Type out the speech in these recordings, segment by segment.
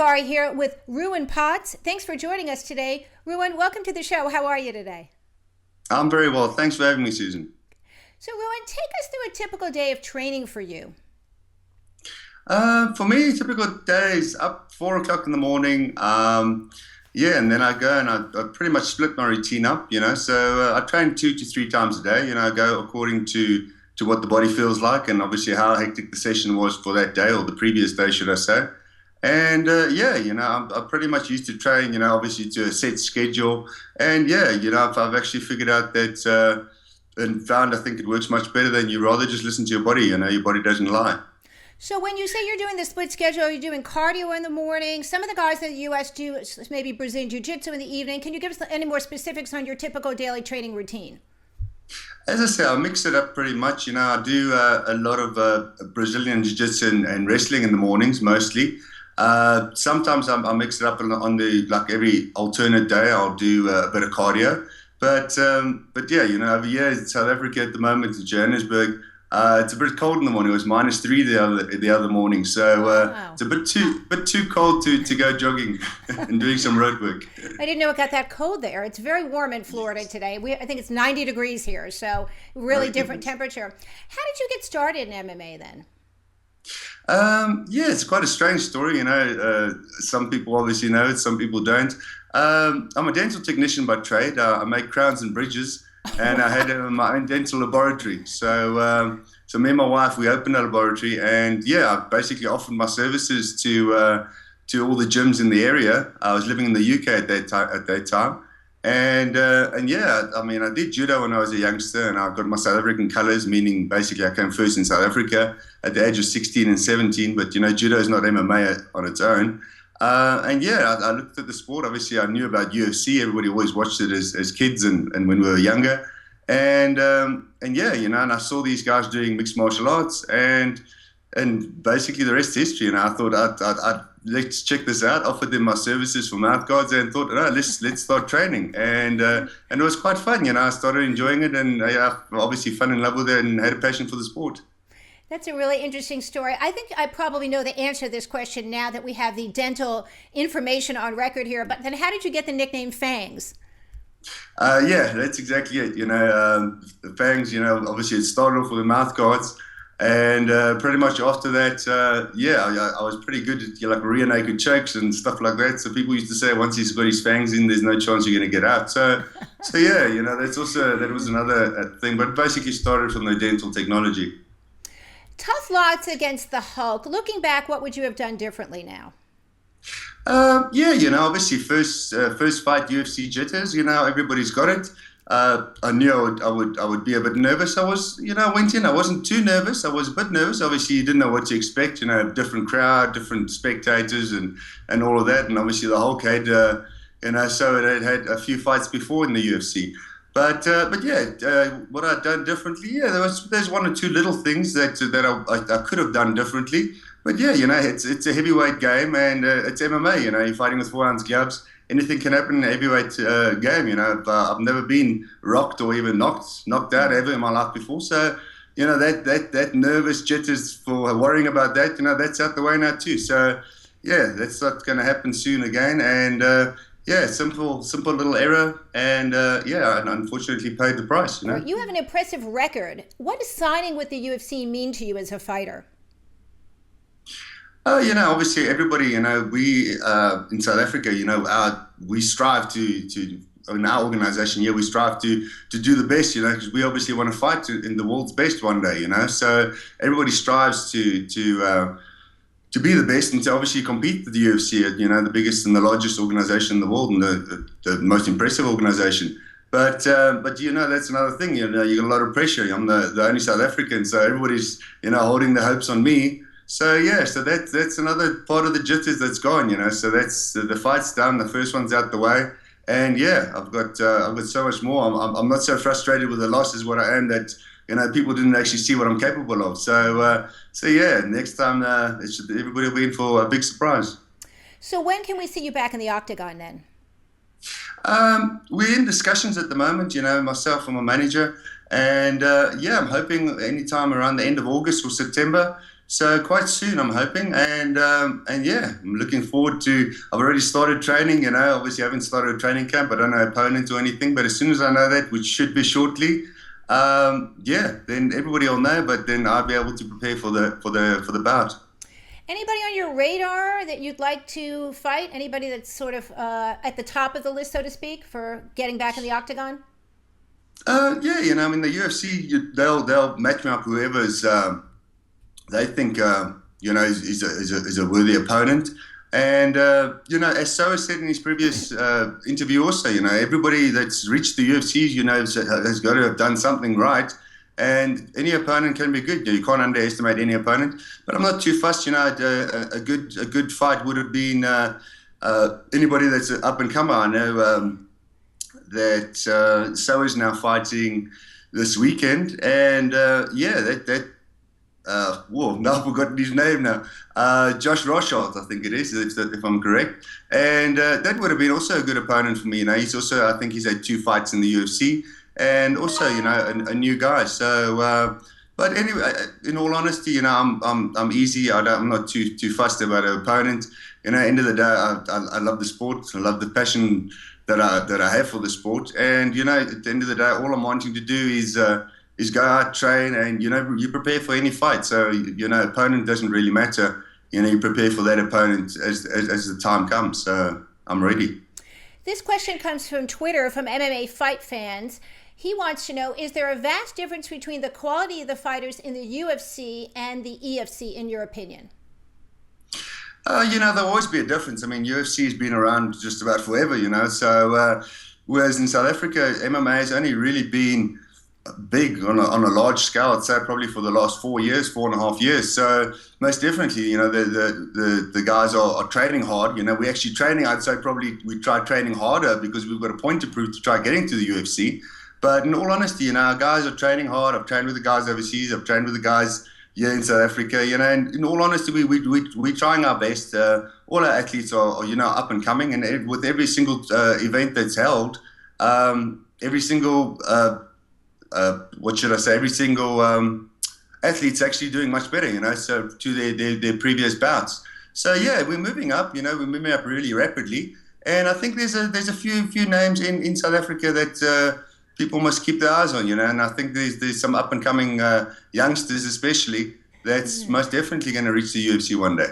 Cingari here with Ruan Potts. Thanks for joining us today. Ruan, welcome to the show. How are you today? I'm very well. Thanks for having me, Susan. So, Ruan, take us through a typical day of training for you. For me, typical days up 4 o'clock in the morning. And then I go and I pretty much split my routine up. So I train 2 to 3 times a day. I go according to what the body feels like, and obviously how hectic the session was for that day or the previous day, should I say. And I'm pretty much used to train, obviously to a set schedule. And if I've actually figured out that and found I think it works much better than you rather just listen to your body. Your body doesn't lie. So when you say you're doing the split schedule, are you doing cardio in the morning? Some of the guys in the U.S. do maybe Brazilian Jiu-Jitsu in the evening. Can you give us any more specifics on your typical daily training routine? As I say, I mix it up pretty much. I do a lot of Brazilian Jiu-Jitsu and wrestling in the mornings mostly. Sometimes I mix it up on the, like every alternate day, I'll do a bit of cardio. But over here in South Africa at the moment, in Johannesburg, it's a bit cold in the morning. It was -3 the other morning, so Wow. it's a bit too cold to go jogging and doing some road work. I didn't know it got that cold there. It's very warm in Florida today. I think it's 90 degrees here, so really different temperature. How did you get started in MMA then? It's quite a strange story. Some people obviously know it, some people don't. I'm a dental technician by trade. I make crowns and bridges, and I had my own dental laboratory. So me and my wife, we opened a laboratory, and I basically offered my services to all the gyms in the area. I was living in the UK at that time. I did judo when I was a youngster, and I got my South African colors, meaning basically I came first in South Africa at the age of 16 and 17. But judo is not MMA on its own. I looked at the sport. Obviously, I knew about UFC. Everybody always watched it as kids and when we were younger. And I saw these guys doing mixed martial arts, and basically the rest is history. And I thought I'd let's check this out. Offered them my services for mouth guards, and thought, let's start training. And it was quite fun. I started enjoying it, and I obviously fell in love with it and had a passion for the sport. That's a really interesting story. I think I probably know the answer to this question now that we have the dental information on record here. But then how did you get the nickname Fangzz? That's exactly it. The Fangs, obviously it started off with the mouth guards. And pretty much after that, I was pretty good at like rear naked chokes and stuff like that. So people used to say once he's got his fangs in, there's no chance you're going to get out. So that was another thing. But basically started from the dental technology. Tough lots against the Hulk. Looking back, what would you have done differently now? Obviously first fight UFC jitters. Everybody's got it. I knew I would be a bit nervous. I went in. I wasn't too nervous. I was a bit nervous. Obviously, you didn't know what to expect. Different crowd, different spectators, and all of that. And obviously, the Hulk had, so it had a few fights before in the UFC. But what I'd done differently, there's one or two little things that I could have done differently. But it's a heavyweight game, and it's MMA. You're fighting with 4-ounce gloves. Anything can happen in a heavyweight game. I've never been rocked or even knocked out ever in my life before. So, that nervous jitters for worrying about that, that's out the way now too. So, that's not going to happen soon again. And simple little error, and and unfortunately paid the price. You have an impressive record. What does signing with the UFC mean to you as a fighter? Obviously everybody, we in South Africa, we strive to in our organization, we strive to do the best, because we obviously want to fight in the world's best one day, So everybody strives to be the best and to obviously compete with the UFC, the biggest and the largest organization in the world and the most impressive organization. But that's another thing. You got a lot of pressure. I'm the only South African, so everybody's holding their hopes on me. So that's another part of the jitters that's gone. So that's the fight's done. The first one's out the way, and I've got so much more. I'm not so frustrated with the loss as what I am that people didn't actually see what I'm capable of. So next time everybody will be in for a big surprise. So when can we see you back in the Octagon then? We're in discussions at the moment, myself and my manager, and I'm hoping anytime around the end of August or September So quite soon, I'm hoping, and yeah, I'm looking forward to. I've already started training. Obviously, I haven't started a training camp. I don't know opponents or anything, but as soon as I know that, which should be shortly, yeah, then everybody will know. But then I'll be able to prepare for the bout. Anybody on your radar that you'd like to fight? Anybody that's sort of at the top of the list, so to speak, for getting back in the octagon? Yeah, I mean, the UFC, they'll match me up whoever's they think is a worthy opponent. And as Soa said in his previous interview, also, everybody that's reached the UFC, has got to have done something right. And any opponent can be good. You can't underestimate any opponent. But I'm not too fussed. A good fight would have been anybody that's an up and comer. I know that So is now fighting this weekend, and whoa, now I've forgotten his name now. Josh Rochard, I think it is, if I'm correct. And that would have been also a good opponent for me. He's also, I think he's had 2 fights in the UFC, and also, a new guy. So, but anyway, in all honesty, I'm easy. I'm not too fussed about an opponent. End of the day, I love the sport. I love the passion that I have for the sport. And at the end of the day, all I'm wanting to do is go out, train, and you prepare for any fight. So opponent doesn't really matter. You prepare for that opponent as the time comes. So I'm ready. This question comes from Twitter from MMA Fight Fans. He wants to know, is there a vast difference between the quality of the fighters in the UFC and the EFC, in your opinion? There'll always be a difference. I mean, UFC has been around just about forever, So, whereas in South Africa, MMA has only really been big on a large scale. I'd say probably for the last 4.5 years. So, most definitely, the guys are training hard. We're actually training. I'd say probably we try training harder because we've got a point to prove to try getting to the UFC. But in all honesty, our guys are training hard. I've trained with the guys overseas. I've trained with the guys here in South Africa, and in all honesty, we're trying our best. All our athletes are up and coming, and with every single event that's held, every single every single athlete's actually doing much better, so to their previous bouts. So yeah, we're moving up, we're moving up really rapidly, and I think there's a few names in South Africa that people must keep their eyes on, and I think there's some up and coming youngsters, especially, that's most definitely going to reach the UFC one day.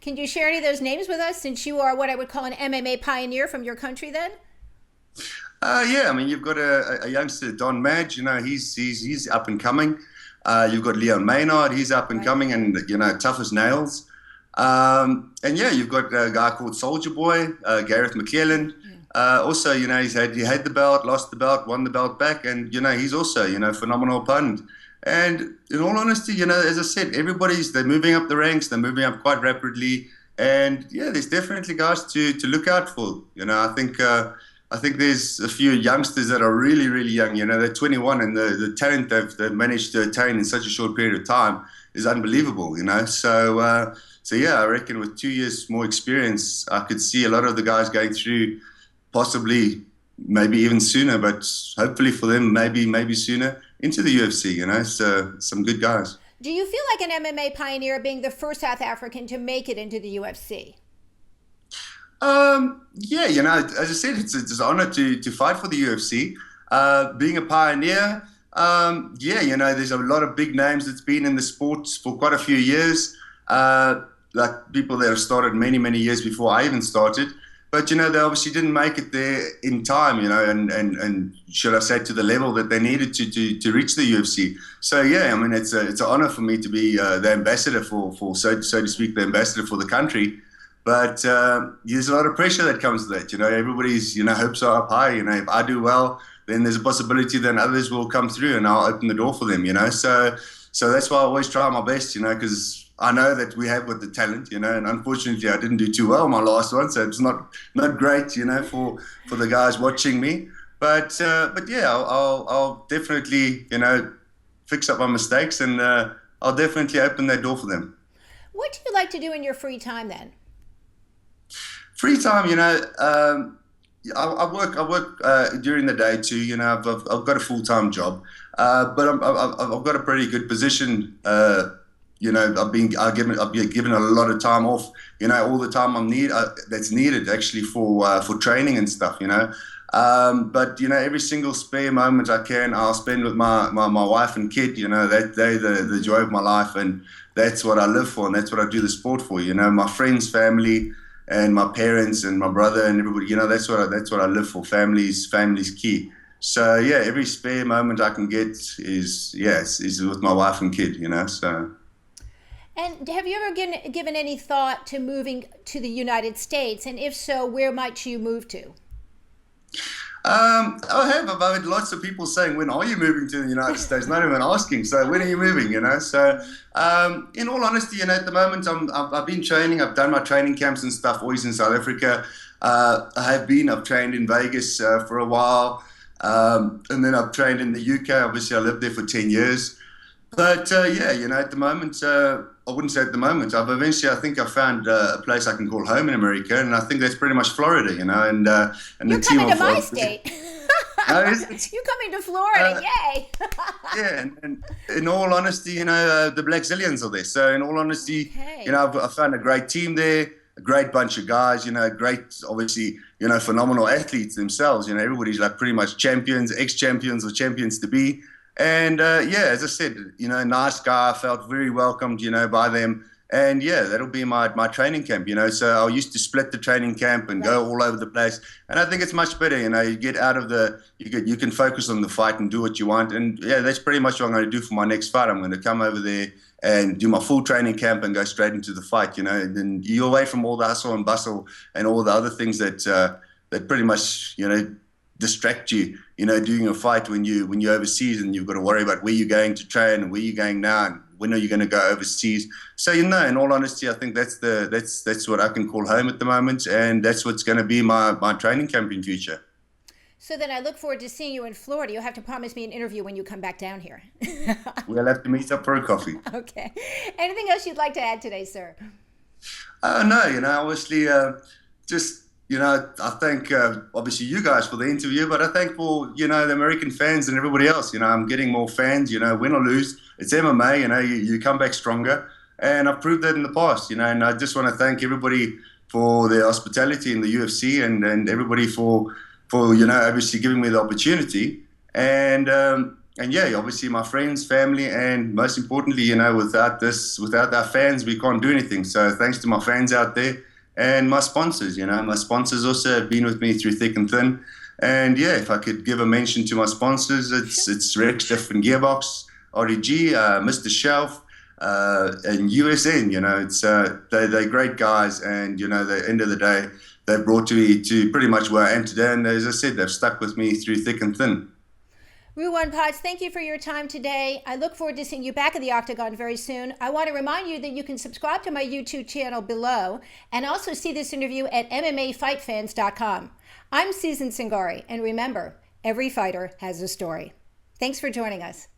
Can you share any of those names with us, since you are what I would call an MMA pioneer from your country, then? Yeah, I mean, you've got a youngster, Don Madge. He's up and coming. You've got Leon Maynard. He's up and coming, and tough as nails. And yeah, you've got a guy called Soldier Boy, Gareth McClellan. Also, he had the belt, lost the belt, won the belt back, and he's also phenomenal opponent. And in all honesty, as I said, they're moving up the ranks, they're moving up quite rapidly, and yeah, there's definitely guys to look out for. I think there's a few youngsters that are really, really young. They're 21, and the talent they've managed to attain in such a short period of time is unbelievable. So yeah, I reckon with 2 years more experience, I could see a lot of the guys going through, possibly, maybe even sooner, but hopefully for them, maybe sooner, into the UFC. So some good guys. Do you feel like an MMA pioneer being the first South African to make it into the UFC? Yeah, as I said, it's an honor to fight for the UFC. Being a pioneer, there's a lot of big names that's been in the sport for quite a few years. Like people that have started many, many years before I even started. But, they obviously didn't make it there in time, and should I say to the level that they needed to reach the UFC. So, yeah, I mean, it's an honor for me to be the ambassador for so to speak, the ambassador for the country. But there's a lot of pressure that comes with that. Everybody's, hopes are up high. If I do well, then there's a possibility that others will come through and I'll open the door for them, So that's why I always try my best, because I know that we have got the talent, and unfortunately I didn't do too well my last one, so it's not great, for the guys watching me. But yeah, I'll definitely, fix up my mistakes, and I'll definitely open that door for them. What do you like to do in your free time then? Free time, I work during the day too. I've got a full-time job, but I've got a pretty good position I've been given a lot of time off, all the time that's needed actually for training and stuff, but every single spare moment I can, I'll spend with my wife and kid. That they the joy of my life, and that's what I live for, and that's what I do the sport for. My friends, family, and my parents and my brother and everybody. That's what I live for. Family's key. So yeah, every spare moment I can get is with my wife and kid. So. And have you ever given any thought to moving to the United States? And if so, where might you move to? I have. I've had lots of people saying, "When are you moving to the United States?" Not even asking. So when are you moving? So in all honesty, at the moment, I've been training. I've done my training camps and stuff always in South Africa. I've trained in Vegas for a while, and then I've trained in the UK. Obviously, I lived there for 10 years. But at the moment, I wouldn't say at the moment. I think I've found a place I can call home in America, and I think that's pretty much Florida, and You're the team coming to my of state. it's You're coming to Florida, yay! yeah, and in all honesty, the Black Zillions are there. So in all honesty, Okay. I've found a great team there, a great bunch of guys, great, obviously, phenomenal athletes themselves. Everybody's like pretty much champions, ex-champions, or champions to be. And as I said, nice guy. I felt very welcomed, by them. And that'll be my training camp. So I used to split the training camp and go all over the place. And I think it's much better. You get out of you can focus on the fight and do what you want. And that's pretty much what I'm going to do for my next fight. I'm going to come over there and do my full training camp and go straight into the fight. And then you're away from all the hustle and bustle and all the other things that pretty much distract you, doing a fight when you're overseas, and you've got to worry about where you're going to train and where you're going now and when are you going to go overseas. So in all honesty, I think that's what I can call home at the moment, and that's what's going to be my training camp in future. So then I look forward to seeing you in Florida. You'll have to promise me an interview when you come back down here. We'll have to meet up for a coffee. Okay. Anything else you'd like to add today, sir? No, obviously, just I thank obviously you guys for the interview, but I thank for the American fans and everybody else. I'm getting more fans. Win or lose, it's MMA. You come back stronger, and I've proved that in the past. And I just want to thank everybody for their hospitality in the UFC, and everybody for obviously giving me the opportunity. And obviously my friends, family, and most importantly, without our fans, we can't do anything. So thanks to my fans out there. And my sponsors, my sponsors also have been with me through thick and thin. And if I could give a mention to my sponsors, it's Rex, Stiff and Gearbox, REG, Mr. Shelf, and USN. It's they're great guys, and at the end of the day, they've brought me to pretty much where I am today. And as I said, they've stuck with me through thick and thin. Ruan Potts, thank you for your time today. I look forward to seeing you back at the Octagon very soon. I want to remind you that you can subscribe to my YouTube channel below and also see this interview at MMAFightFans.com. I'm Susan Cingari, and remember, every fighter has a story. Thanks for joining us.